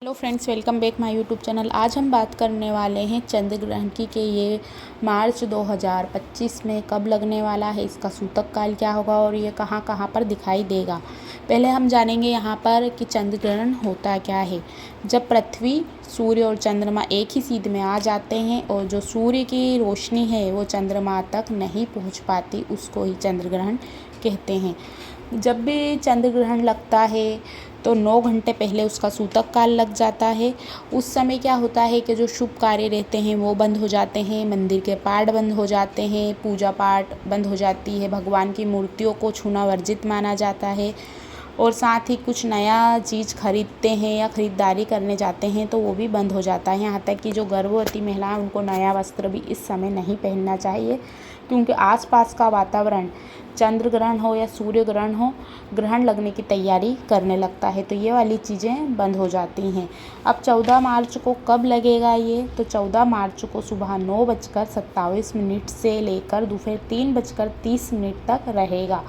Hello friends, welcome back my YouTube channel. आज हम बात करने वाले हैं चंद्र ग्रहण की कि ये मार्च 2025 में कब लगने वाला है, इसका सूतक काल क्या होगा और ये कहाँ कहाँ पर दिखाई देगा। पहले हम जानेंगे यहाँ पर कि चंद्र ग्रहण होता क्या है। जब पृथ्वी, सूर्य और चंद्रमा एक ही सीध में आ जाते हैं और जो सूर्य की रोशनी है वो चंद्रमा तक नहीं पहुँच पाती, उसको ही चंद्र ग्रहण कहते हैं। जब भी चंद्र ग्रहण लगता है तो 9 घंटे पहले उसका सूतक काल लग जाता है। उस समय क्या होता है कि जो शुभ कार्य रहते हैं वो बंद हो जाते हैं, मंदिर के पाठ बंद हो जाते हैं, पूजा पाठ बंद हो जाती है, भगवान की मूर्तियों को छूना वर्जित माना जाता है और साथ ही कुछ नया चीज़ खरीदते हैं या ख़रीदारी करने जाते हैं तो वो भी बंद हो जाता है। यहाँ तक कि जो गर्भवती महिलाएं, उनको नया वस्त्र भी इस समय नहीं पहनना चाहिए, क्योंकि आसपास का वातावरण चंद्र ग्रहण हो या सूर्य ग्रहण हो, ग्रहण लगने की तैयारी करने लगता है, तो ये वाली चीज़ें बंद हो जाती हैं। अब 14 मार्च को कब लगेगा ये, तो 14 मार्च को सुबह 9:27 से लेकर दोपहर 3:30 तक रहेगा।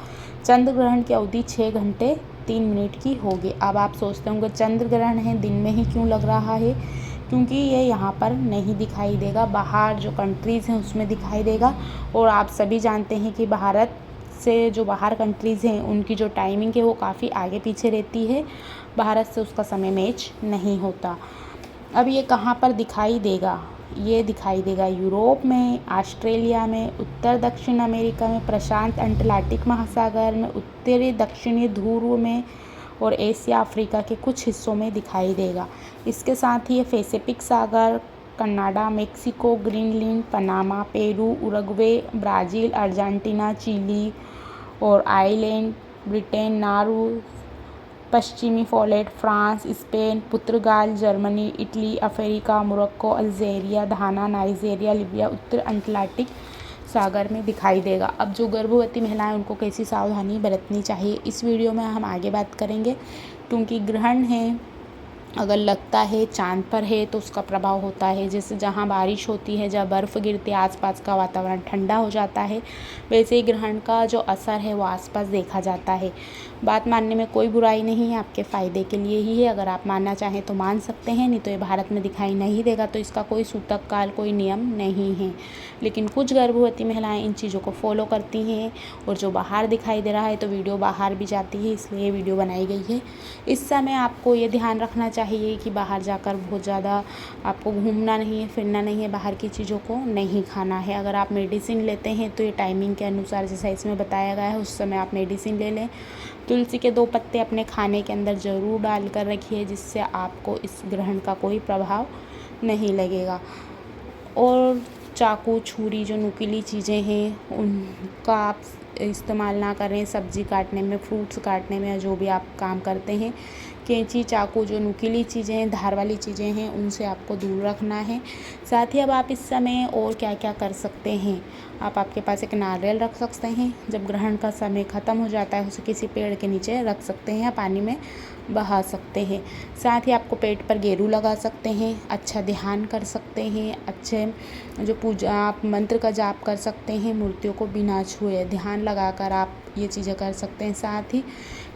चंद्र ग्रहण की अवधि 6 घंटे 3 मिनट की होगी। अब आप सोचते होंगे चंद्र ग्रहण है, दिन में ही क्यों लग रहा है? क्योंकि ये यहाँ पर नहीं दिखाई देगा, बाहर जो कंट्रीज़ हैं उसमें दिखाई देगा। और आप सभी जानते हैं कि भारत से जो बाहर कंट्रीज़ हैं उनकी जो टाइमिंग है वो काफ़ी आगे पीछे रहती है, भारत से उसका समय मैच नहीं होता। अब ये कहाँ पर दिखाई देगा? ये दिखाई देगा यूरोप में, ऑस्ट्रेलिया में, उत्तर दक्षिण अमेरिका में, प्रशांत अटलांटिक महासागर में, उत्तरी दक्षिणी ध्रुव में और एशिया अफ्रीका के कुछ हिस्सों में दिखाई देगा। इसके साथ ही ये पैसिफिक सागर, Canada, Mexico, Greenland, Panama, Peru, Uruguay, Brazil, Argentina, Chile और आयरलैंड, ब्रिटेन, नॉर्वे, पश्चिमी पोलैंड, फ्रांस, स्पेन, पुर्तगाल, Germany, Italy, Africa, Morocco, Algeria, Ghana, Nigeria, Libya, उत्तर अटलांटिक सागर में दिखाई देगा। अब जो गर्भवती महिलाएं, उनको कैसी सावधानी बरतनी चाहिए, इस वीडियो में हम आगे बात करेंगे। क्योंकि ग्रहण है, अगर लगता है चाँद पर है तो उसका प्रभाव होता है। जैसे जहाँ बारिश होती है, जहाँ बर्फ़ गिरती है, आसपास का वातावरण ठंडा हो जाता है, वैसे ही ग्रहण का जो असर है वो आसपास देखा जाता है। बात मानने में कोई बुराई नहीं है, आपके फ़ायदे के लिए ही है। अगर आप मानना चाहें तो मान सकते हैं, नहीं तो ये भारत में दिखाई नहीं देगा, तो इसका कोई सूतक काल, कोई नियम नहीं है। लेकिन कुछ गर्भवती महिलाएं इन चीज़ों को फॉलो करती हैं और जो बाहर दिखाई दे रहा है तो वीडियो बाहर भी जाती है, इसलिए ये वीडियो बनाई गई है। इस समय आपको ये ध्यान रखना चाहिए कि बाहर जाकर बहुत ज़्यादा आपको घूमना नहीं है, फिरना नहीं है, बाहर की चीज़ों को नहीं खाना है। अगर आप मेडिसिन लेते हैं तो ये टाइमिंग के अनुसार, जैसा इसमें बताया गया है, उस समय आप मेडिसिन ले लें। तुलसी के 2 पत्ते अपने खाने के अंदर ज़रूर डाल कर रखिए, जिससे आपको इस ग्रहण का कोई प्रभाव नहीं लगेगा। और चाकू, छुरी, जो नुकीली चीज़ें हैं उनका आप इस्तेमाल ना करें सब्ज़ी काटने में, फ्रूट्स काटने में, या जो भी आप काम करते हैं। कैंची, चाकू, जो नुकीली चीज़ें हैं, धार वाली चीज़ें हैं, उनसे आपको दूर रखना है। साथ ही अब आप इस समय और क्या क्या कर सकते हैं, आपके पास एक नारियल रख सकते हैं। जब ग्रहण का समय ख़त्म हो जाता है, उसे किसी पेड़ के नीचे रख सकते हैं या पानी में बहा सकते हैं। साथ ही आपको पेट पर गेरू लगा सकते हैं, अच्छा ध्यान कर सकते हैं, अच्छे जो पूजा, आप मंत्र का जाप कर सकते हैं, मूर्तियों को बिना छुए ध्यान लगाकर आप ये चीज़ें कर सकते हैं। साथ ही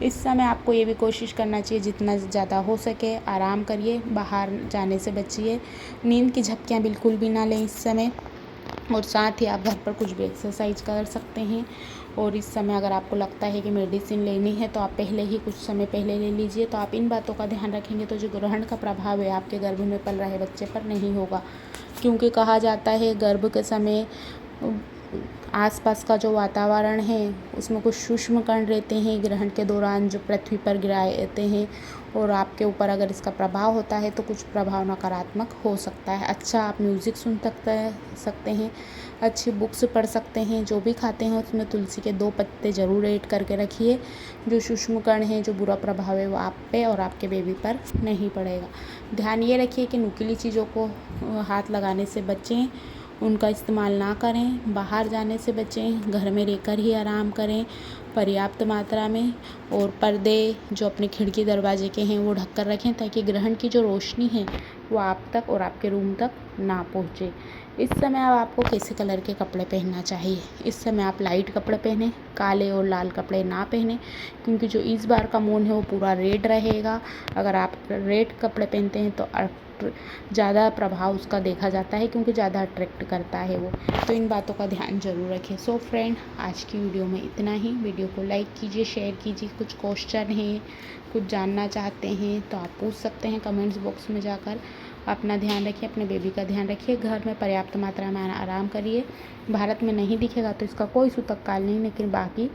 इस समय आपको ये भी कोशिश करना चाहिए जितना ज़्यादा हो सके आराम करिए, बाहर जाने से बचिए, नींद की झपकियाँ बिल्कुल भी ना लें इस समय। और साथ ही आप घर पर कुछ भी एक्सरसाइज कर सकते हैं। और इस समय अगर आपको लगता है कि मेडिसिन लेनी है तो आप पहले ही कुछ समय पहले ले लीजिए। तो आप इन बातों का ध्यान रखेंगे तो जो ग्रहण का प्रभाव है आपके गर्भ में पल रहे बच्चे पर नहीं होगा। क्योंकि कहा जाता है गर्भ के समय आसपास का जो वातावरण है उसमें कुछ सूक्ष्म कण रहते हैं, ग्रहण के दौरान जो पृथ्वी पर गिराते हैं, और आपके ऊपर अगर इसका प्रभाव होता है तो कुछ प्रभाव नकारात्मक हो सकता है। अच्छा, आप म्यूज़िक सुन सकते हैं, अच्छी बुक्स पढ़ सकते हैं। जो भी खाते हैं उसमें तुलसी के 2 पत्ते ज़रूर ऐड करके रखिए। जो सूक्ष्म कण हैं, जो बुरा प्रभाव है वो आप पे और आपके बेबी पर नहीं पड़ेगा। ध्यान ये रखिए कि नुकीली चीज़ों को हाथ लगाने से बचें, उनका इस्तेमाल ना करें, बाहर जाने से बचें, घर में रहकर ही आराम करें। पर्याप्त मात्रा में, और पर्दे जो अपने खिड़की दरवाजे के हैं वो ढक कर रखें ताकि ग्रहण की जो रोशनी है वो आप तक और आपके रूम तक ना पहुँचे। इस समय अब आपको कैसे कलर के कपड़े पहनना चाहिए। इस समय आप लाइट कपड़े पहने, काले और लाल कपड़े ना पहने, क्योंकि जो इस बार का मून है वो पूरा रेड रहेगा। अगर आप रेड कपड़े पहनते हैं तो ज़्यादा प्रभाव उसका देखा जाता है, क्योंकि ज़्यादा अट्रैक्ट करता है वो। तो इन बातों का ध्यान ज़रूर रखें। सो फ्रेंड, आज की वीडियो में इतना ही। वीडियो को लाइक कीजिए, शेयर कीजिए। कुछ क्वेश्चन है, कुछ जानना चाहते हैं तो आप पूछ सकते हैं कमेंट्स बॉक्स में जाकर। अपना ध्यान रखिए, अपने बेबी का ध्यान रखिए, घर में पर्याप्त मात्रा में आराम करिए। भारत में नहीं दिखेगा तो इसका कोई सूतक काल नहीं, लेकिन बाकी